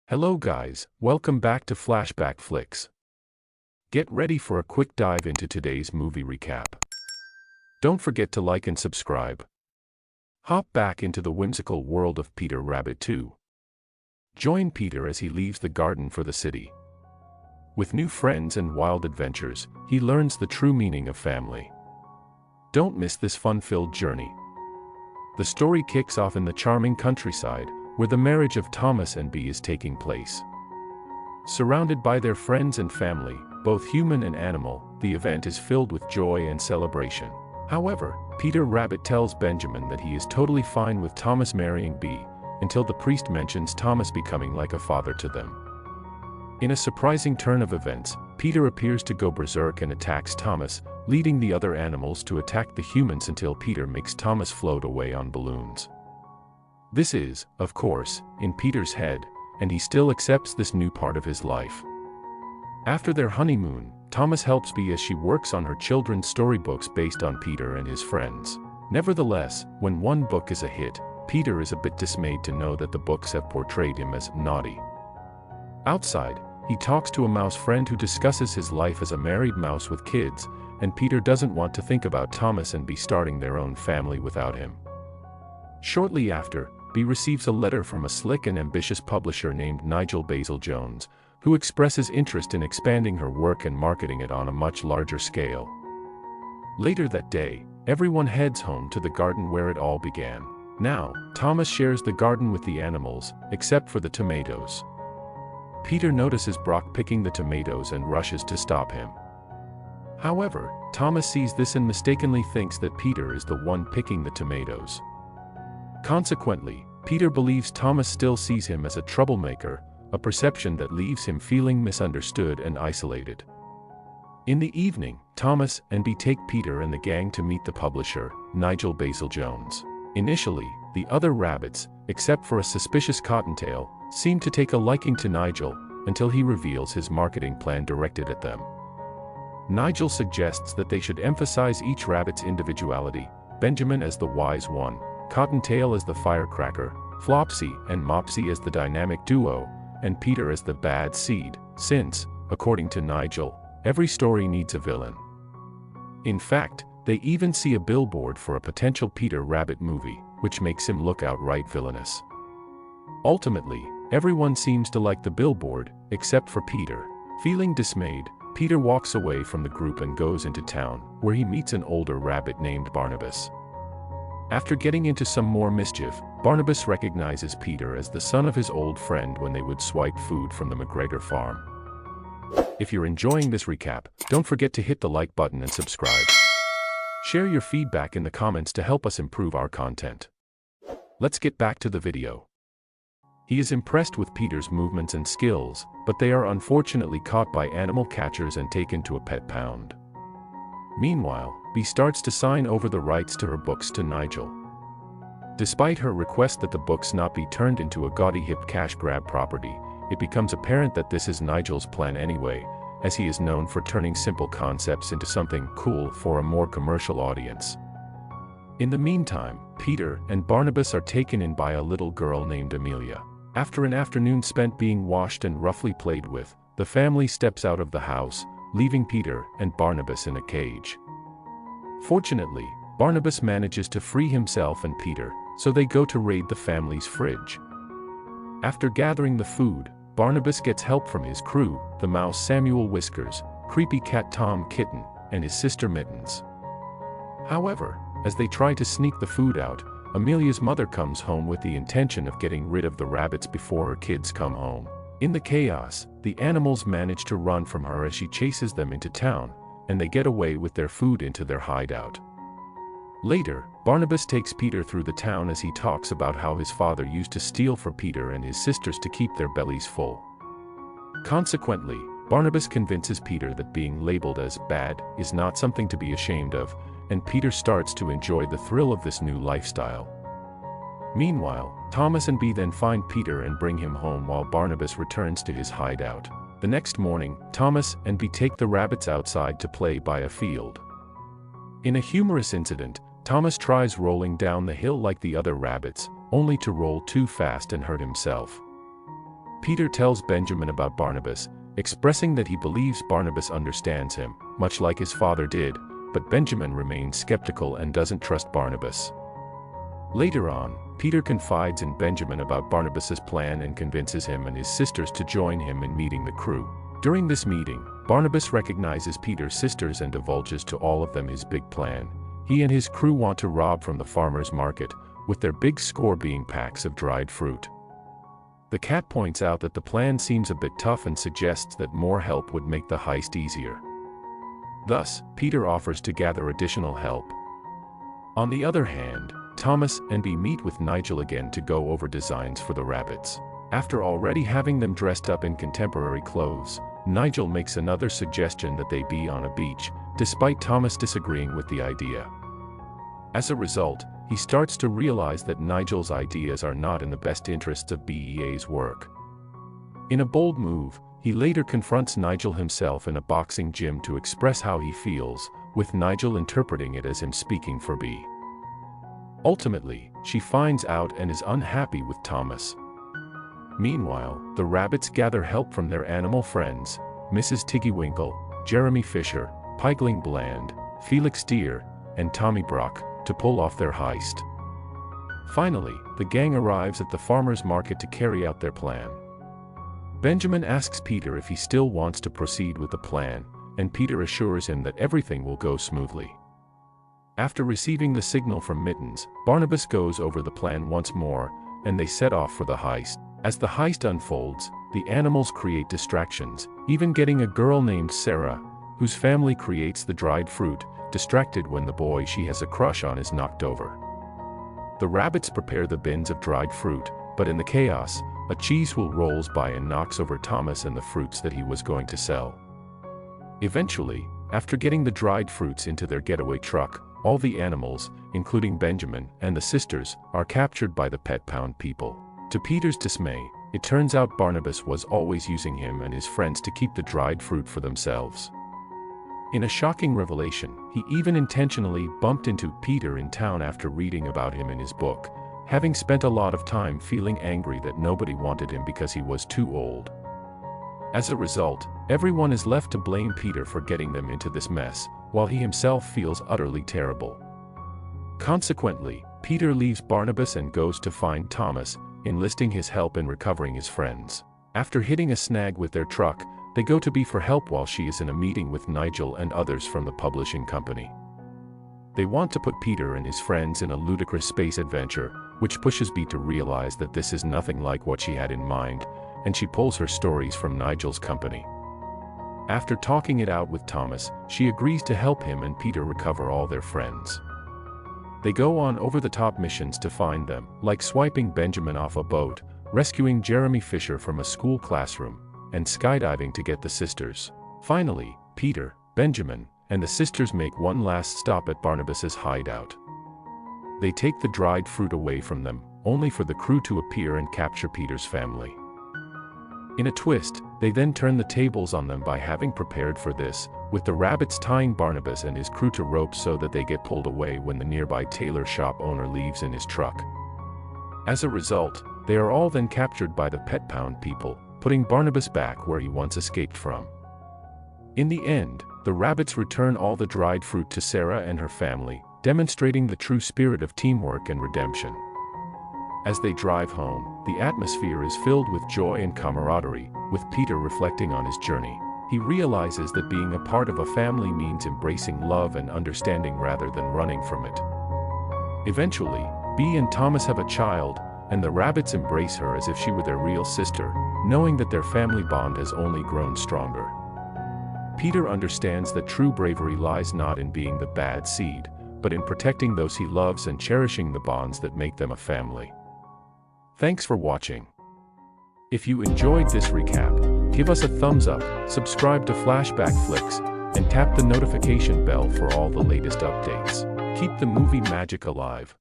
Hello guys, welcome back to Flashback Flicks. Get ready for a quick dive into today's movie recap. Don't forget to like and subscribe. Hop back into the whimsical world of Peter Rabbit 2. Join Peter as he leaves the garden for the city. With new friends and wild adventures, he learns the true meaning of family. Don't miss this fun-filled journey. The story kicks off in the charming countryside, where the marriage of Thomas and Bee is taking place. Surrounded by their friends and family, both human and animal, the event is filled with joy and celebration. However, Peter Rabbit tells Benjamin that he is totally fine with Thomas marrying Bee, until the priest mentions Thomas becoming like a father to them. In a surprising turn of events, Peter appears to go berserk and attacks Thomas, leading the other animals to attack the humans until Peter makes Thomas float away on balloons. This is, of course, in Peter's head, and he still accepts this new part of his life. After their honeymoon, Thomas helps Bee as she works on her children's storybooks based on Peter and his friends. Nevertheless, when one book is a hit, Peter is a bit dismayed to know that the books have portrayed him as naughty. Outside, he talks to a mouse friend who discusses his life as a married mouse with kids, and Peter doesn't want to think about Thomas and Bee starting their own family without him. Shortly after, Bee receives a letter from a slick and ambitious publisher named Nigel Basil Jones, who expresses interest in expanding her work and marketing it on a much larger scale. Later that day, everyone heads home to the garden where it all began. Now, Thomas shares the garden with the animals, except for the tomatoes. Peter notices Brock picking the tomatoes and rushes to stop him. However, Thomas sees this and mistakenly thinks that Peter is the one picking the tomatoes. Consequently, Peter believes Thomas still sees him as a troublemaker, a perception that leaves him feeling misunderstood and isolated. In the evening, Thomas and Bee take Peter and the gang to meet the publisher, Nigel Basil Jones. Initially, the other rabbits, except for a suspicious cottontail, seem to take a liking to Nigel, until he reveals his marketing plan directed at them. Nigel suggests that they should emphasize each rabbit's individuality, Benjamin as the wise one, Cottontail as the firecracker, Flopsy and Mopsy as the dynamic duo, and Peter as the bad seed, since, according to Nigel, every story needs a villain. In fact, they even see a billboard for a potential Peter Rabbit movie, which makes him look outright villainous. Ultimately, everyone seems to like the billboard, except for Peter. Feeling dismayed, Peter walks away from the group and goes into town, where he meets an older rabbit named Barnabas. After getting into some more mischief, Barnabas recognizes Peter as the son of his old friend when they would swipe food from the McGregor farm. If you're enjoying this recap, don't forget to hit the like button and subscribe. Share your feedback in the comments to help us improve our content. Let's get back to the video. He is impressed with Peter's movements and skills, but they are unfortunately caught by animal catchers and taken to a pet pound. Meanwhile, Bee starts to sign over the rights to her books to Nigel. Despite her request that the books not be turned into a gaudy hip cash grab property, it becomes apparent that this is Nigel's plan anyway, as he is known for turning simple concepts into something cool for a more commercial audience. In the meantime, Peter and Barnabas are taken in by a little girl named Amelia. After an afternoon spent being washed and roughly played with, the family steps out of the house, leaving Peter and Barnabas in a cage. Fortunately, Barnabas manages to free himself and Peter, so they go to raid the family's fridge. After gathering the food, Barnabas gets help from his crew, the mouse Samuel Whiskers, creepy cat Tom Kitten, and his sister Mittens. However, as they try to sneak the food out, Amelia's mother comes home with the intention of getting rid of the rabbits before her kids come home. In the chaos, the animals manage to run from her as she chases them into town, and they get away with their food into their hideout. Later, Barnabas takes Peter through the town as he talks about how his father used to steal for Peter and his sisters to keep their bellies full. Consequently, Barnabas convinces Peter that being labeled as bad is not something to be ashamed of, and Peter starts to enjoy the thrill of this new lifestyle. Meanwhile, Thomas and Bee then find Peter and bring him home while Barnabas returns to his hideout. The next morning, Thomas and Bee take the rabbits outside to play by a field. In a humorous incident, Thomas tries rolling down the hill like the other rabbits, only to roll too fast and hurt himself. Peter tells Benjamin about Barnabas, expressing that he believes Barnabas understands him, much like his father did, but Benjamin remains skeptical and doesn't trust Barnabas. Later on, Peter confides in Benjamin about Barnabas's plan and convinces him and his sisters to join him in meeting the crew. During this meeting, Barnabas recognizes Peter's sisters and divulges to all of them his big plan. He and his crew want to rob from the farmer's market, with their big score being packs of dried fruit. The cat points out that the plan seems a bit tough and suggests that more help would make the heist easier. Thus, Peter offers to gather additional help. On the other hand, Thomas and Bea meet with Nigel again to go over designs for the rabbits. After already having them dressed up in contemporary clothes, Nigel makes another suggestion that they be on a beach, despite Thomas disagreeing with the idea. As a result, he starts to realize that Nigel's ideas are not in the best interests of BEA's work. In a bold move, he later confronts Nigel himself in a boxing gym to express how he feels, with Nigel interpreting it as him speaking for Bea. Ultimately, she finds out and is unhappy with Thomas. Meanwhile, the rabbits gather help from their animal friends, Mrs. Tiggywinkle, Jeremy Fisher, Pikeling Bland, Felix Deer, and Tommy Brock, to pull off their heist. Finally, the gang arrives at the farmer's market to carry out their plan. Benjamin asks Peter if he still wants to proceed with the plan, and Peter assures him that everything will go smoothly. After receiving the signal from Mittens, Barnabas goes over the plan once more, and they set off for the heist. As the heist unfolds, the animals create distractions, even getting a girl named Sarah, whose family creates the dried fruit, distracted when the boy she has a crush on is knocked over. The rabbits prepare the bins of dried fruit, but in the chaos, a cheese wheel rolls by and knocks over Thomas and the fruits that he was going to sell. Eventually, after getting the dried fruits into their getaway truck, all the animals, including Benjamin and the sisters, are captured by the pet pound people. To Peter's dismay, it turns out Barnabas was always using him and his friends to keep the dried fruit for themselves. In a shocking revelation, he even intentionally bumped into Peter in town after reading about him in his book, having spent a lot of time feeling angry that nobody wanted him because he was too old. As a result, everyone is left to blame Peter for getting them into this mess, while he himself feels utterly terrible. Consequently, Peter leaves Barnabas and goes to find Thomas, enlisting his help in recovering his friends. After hitting a snag with their truck, they go to Bea for help while she is in a meeting with Nigel and others from the publishing company. They want to put Peter and his friends in a ludicrous space adventure, which pushes Bea to realize that this is nothing like what she had in mind, and she pulls her stories from Nigel's company. After talking it out with Thomas, she agrees to help him and Peter recover all their friends. They go on over-the-top missions to find them, like swiping Benjamin off a boat, rescuing Jeremy Fisher from a school classroom, and skydiving to get the sisters. Finally, Peter, Benjamin, and the sisters make one last stop at Barnabas's hideout. They take the dried fruit away from them, only for the crew to appear and capture Peter's family. In a twist, they then turn the tables on them by having prepared for this, with the rabbits tying Barnabas and his crew to ropes so that they get pulled away when the nearby tailor shop owner leaves in his truck. As a result, they are all then captured by the pet pound people, putting Barnabas back where he once escaped from. In the end, the rabbits return all the dried fruit to Sarah and her family, demonstrating the true spirit of teamwork and redemption. As they drive home, the atmosphere is filled with joy and camaraderie, with Peter reflecting on his journey. He realizes that being a part of a family means embracing love and understanding rather than running from it. Eventually, Bea and Thomas have a child, and the rabbits embrace her as if she were their real sister, knowing that their family bond has only grown stronger. Peter understands that true bravery lies not in being the bad seed, but in protecting those he loves and cherishing the bonds that make them a family. Thanks for watching. If you enjoyed this recap, give us a thumbs up, subscribe to Flashback Flicks, and tap the notification bell for all the latest updates. Keep the movie magic alive.